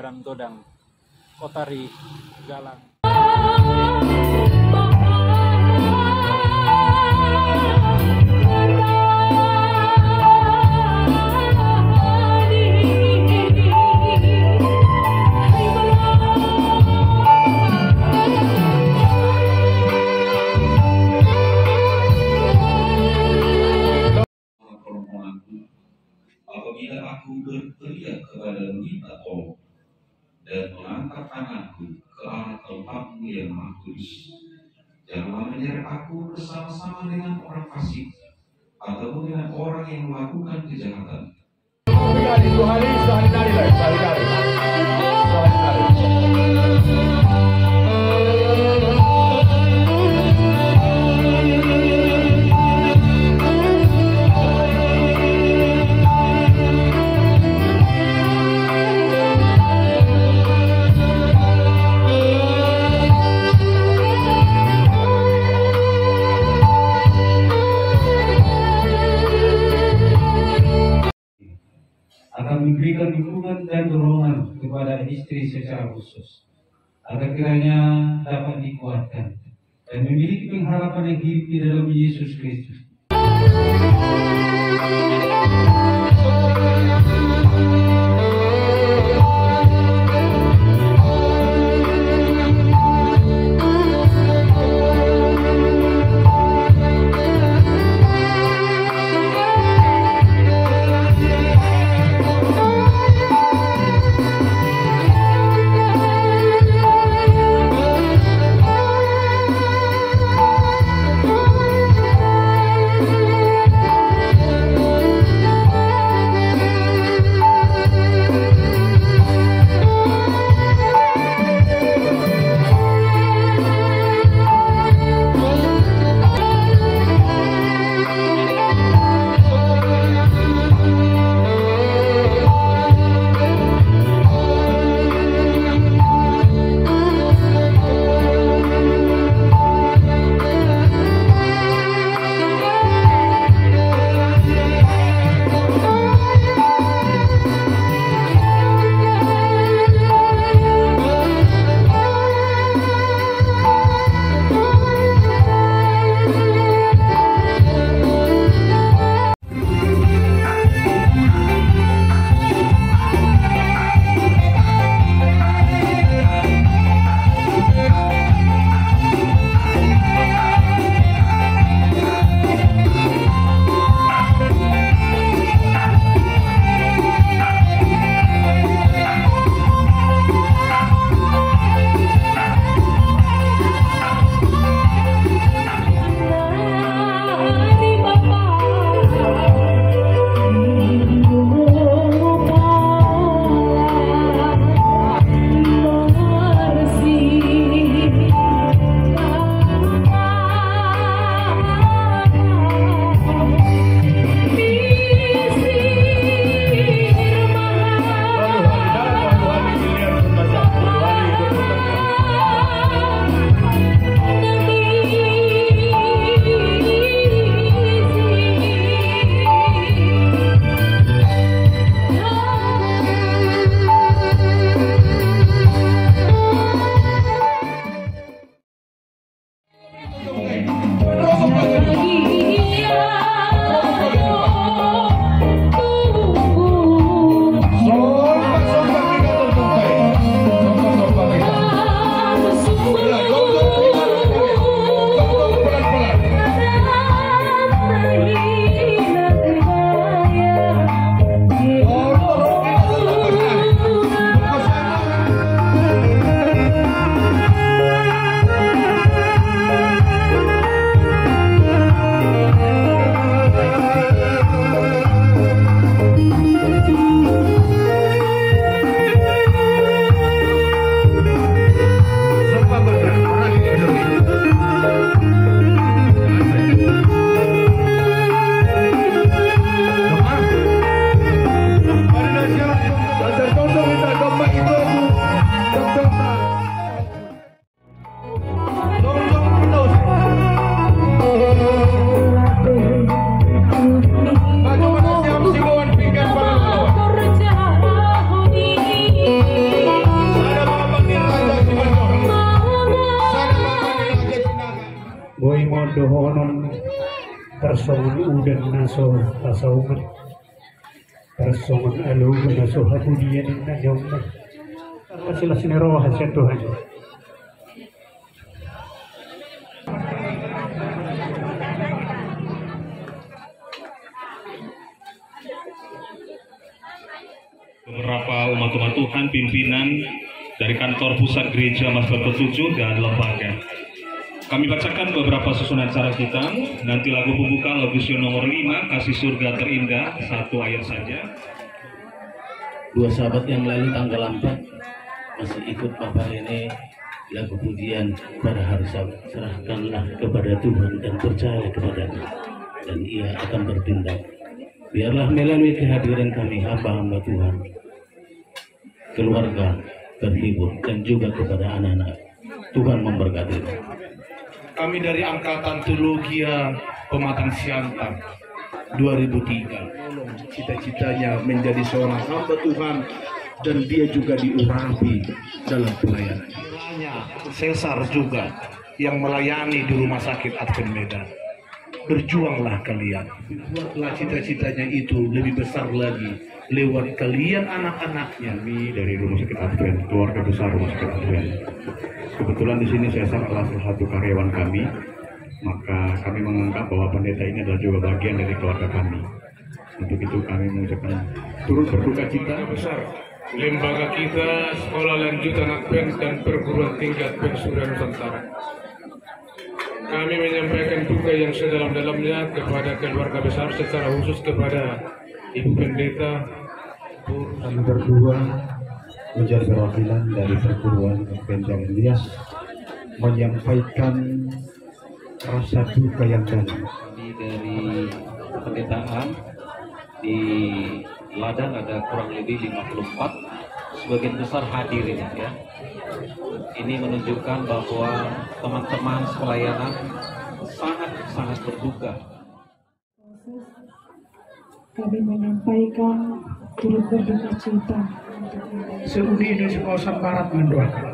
Jalan Godang, Kotari, Galang. Apabila aku berteriak kepada minta tolong dan mengangkat tanganku ke arah tempatmu yang maha kudus, janganlah menyeret aku bersama-sama dengan orang fasik ataupun dengan orang yang melakukan kejahatan. Akan memberikan dukungan dan dorongan kepada istri secara khusus, agar kiranya dapat dikuatkan dan memiliki pengharapan yang hidup di dalam Yesus Kristus. Persoman udan naso tasawuf, persoman alu naso habudian na jauh. Masih sineroh hasil Tuhan. Beberapa umat-umat Tuhan, pimpinan dari kantor pusat gereja Mazda ke-7 dan lembaga. Kami bacakan beberapa susunan acara kita. Nanti lagu pembuka lagu nomor 5, Kasih Surga Terindah, 1 ayat saja. Dua sahabat yang lalu tanggal 4 masih ikut Bapak ini lagu pujian pada hari Sabat. Serahkanlah kepada Tuhan dan percaya kepadanya, dan Ia akan bertindak. Biarlah melalui kehadiran kami hamba-hamba Tuhan, keluarga terhibur, dan juga kepada anak-anak Tuhan memberkati. Kami dari Angkatan Teologia Pematang Siantar 2003, cita-citanya menjadi seorang hamba Tuhan, dan dia juga diurapi dalam pelayanannya. Cesar juga yang melayani di Rumah Sakit Advent Medan. Berjuanglah kalian, buatlah cita-citanya itu lebih besar lagi lewat kalian anak-anaknya. Kami dari Rumah Sakit Advent, keluarga besar Rumah Sakit Advent. Kebetulan di sini Cesar adalah salah satu karyawan kami, maka kami menganggap bahwa pendeta ini adalah juga bagian dari keluarga kami. Untuk itu kami mengucapkan turut berduka cita besar. Lembaga kita, Sekolah Lanjutan Advent dan Perguruan Tinggi Advent Surya Nusantara. Kami menyampaikan duka yang sedalam-dalamnya kepada keluarga besar, secara khusus kepada Ibu Pendeta. Kami berdua menjadi perwakilan dari perguruan Advent Elias menyampaikan rasa duka yang dalam. Dari pendetaan di Ladang ada kurang lebih 54, sebagian besar hadirin ya. Ini menunjukkan bahwa teman-teman pelayanan sangat berduka. Kami menyampaikan turut berduka cita. Seluruh Indonesia kawasan Barat mendoakan.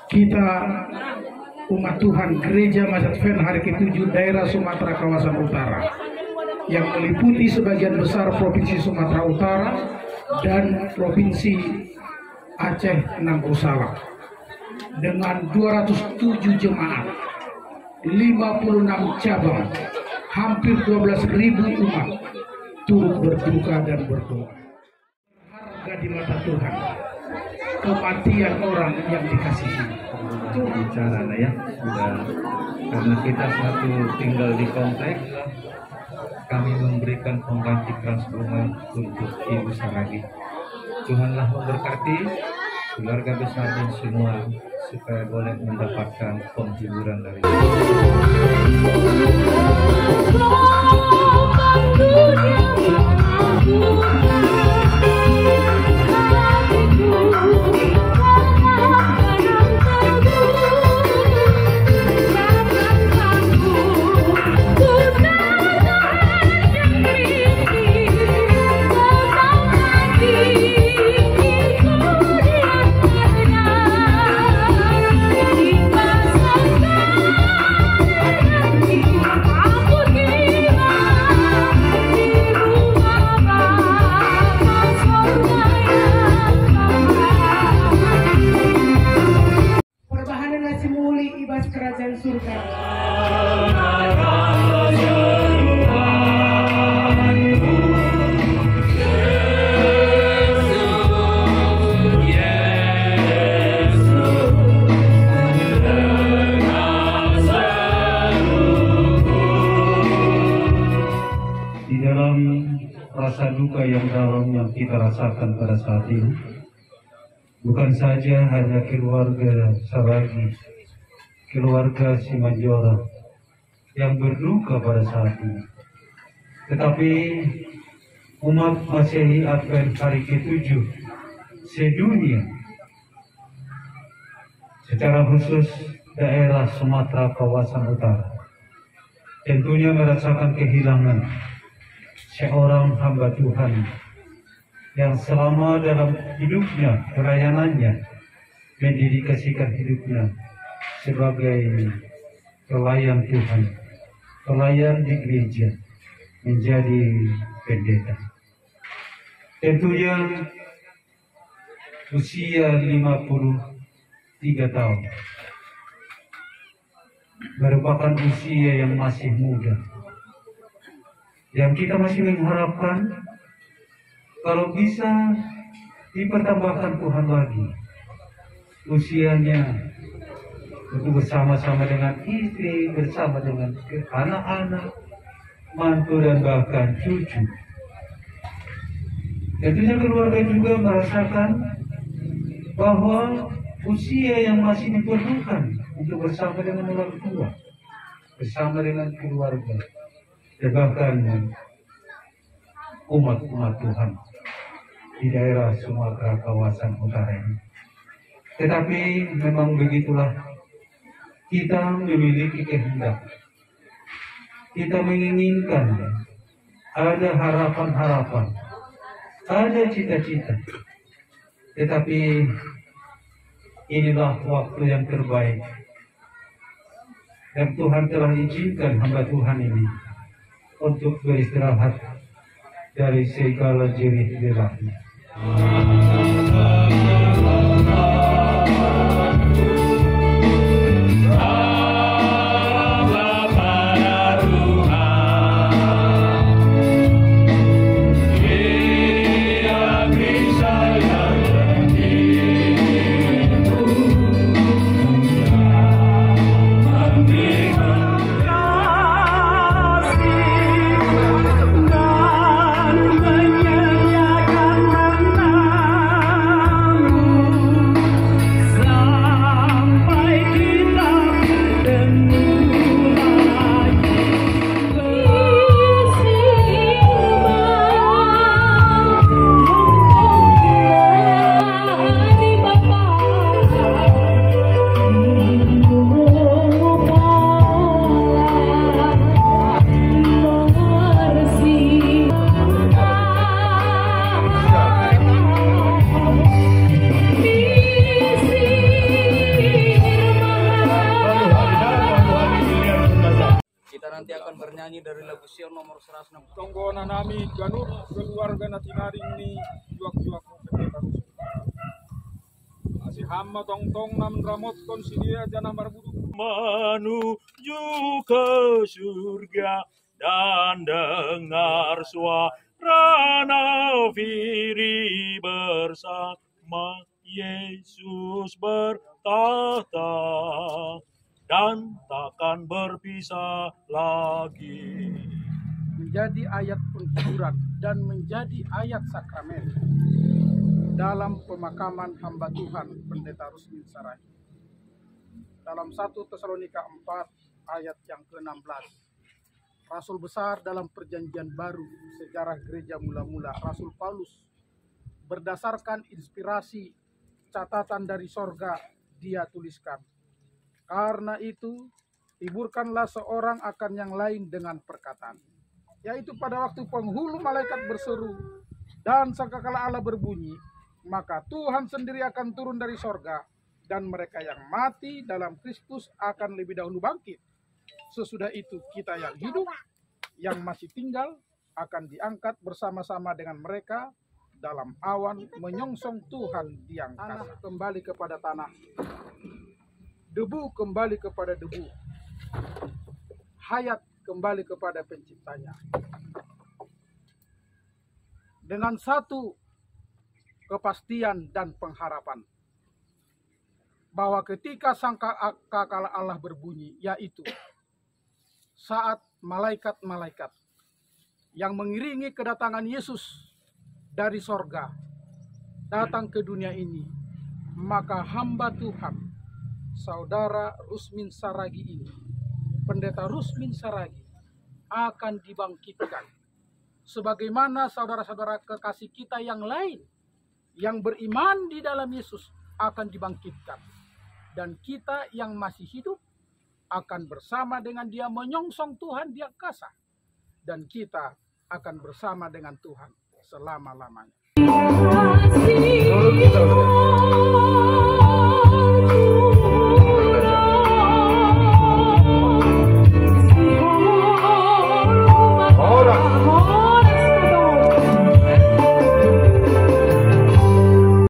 Kita umat Tuhan Gereja Mazda Advent hari ke-7 daerah Sumatera kawasan Utara, yang meliputi sebagian besar Provinsi Sumatera Utara dan Provinsi Aceh Nangkusala, dengan 207 jemaat, 56 cabang, hampir 12.000 umat turut berduka dan berdoa. Harga di mata Tuhan kematian orang yang dikasihi. Itu bicara ya, sudah, karena kita satu tinggal di komplek, kami memberikan pengganti keras bunga untuk Ibu Saragi. Tuhanlah memberkati keluarga besar dan semua, supaya boleh mendapatkan penghiburan dari kerajaan surga. Di dalam rasa duka yang dalam yang kita rasakan pada saat ini, bukan saja hanya keluarga Saragi, keluarga Simanjora yang berduka pada saat ini, tetapi umat Masehi Advent hari ke-7 sedunia, secara khusus daerah Sumatera kawasan utara, tentunya merasakan kehilangan seorang hamba Tuhan yang selama dalam hidupnya, pelayanannya, mendedikasikan hidupnya sebagai pelayan Tuhan, pelayan di gereja, menjadi pendeta. Tentunya usia 53 tahun merupakan usia yang masih muda, yang kita masih mengharapkan kalau bisa dipertambahkan Tuhan lagi usianya untuk bersama-sama dengan istri, bersama dengan anak-anak, mantu dan bahkan cucu. Tentunya keluarga juga merasakan bahwa usia yang masih diperlukan untuk bersama dengan orang tua, bersama dengan keluarga, dan bahkan umat-umat Tuhan di daerah Sumatera kawasan utara ini. Tetapi memang begitulah, kita memiliki kehendak, kita menginginkan, ada harapan-harapan, ada cita-cita. Tetapi inilah waktu yang terbaik, dan Tuhan telah izinkan hamba Tuhan ini untuk beristirahat dari segala jerih lelahnya. Nanti akan bernyanyi dari lagu Sion nomor 160. Tonggona nami ganur keluarga natinaring ni juak-juak pendeta. Masih hamba tong-tong nam ramot konsidia jana marbudu menuju ke surga dan dengar suara nafiri bersama Yesus bertahta dan takkan berpisah lagi. Menjadi ayat penghiburan dan menjadi ayat sakramen dalam pemakaman hamba Tuhan Pendeta Rusmin Saragi. Dalam 1 Tesalonika 4 ayat yang ke-16, Rasul besar dalam perjanjian baru sejarah gereja mula-mula, Rasul Paulus berdasarkan inspirasi catatan dari sorga dia tuliskan. Karena itu, hiburkanlah seorang akan yang lain dengan perkataan. Yaitu pada waktu penghulu malaikat berseru dan sangkakala Allah berbunyi, maka Tuhan sendiri akan turun dari sorga dan mereka yang mati dalam Kristus akan lebih dahulu bangkit. Sesudah itu kita yang hidup, yang masih tinggal akan diangkat bersama-sama dengan mereka dalam awan menyongsong Tuhan di angkasa. Tanah kembali kepada tanah. Debu kembali kepada debu, hayat kembali kepada penciptanya. Dengan satu kepastian dan pengharapan, bahwa ketika sangkakala Allah berbunyi, yaitu saat malaikat-malaikat yang mengiringi kedatangan Yesus dari sorga datang ke dunia ini, maka hamba Tuhan Saudara Rusmin Saragi ini, Pendeta Rusmin Saragi, akan dibangkitkan. Sebagaimana saudara-saudara kekasih kita yang lain, yang beriman di dalam Yesus, akan dibangkitkan. Dan kita yang masih hidup, akan bersama dengan dia menyongsong Tuhan di angkasa. Dan kita akan bersama dengan Tuhan selama-lamanya.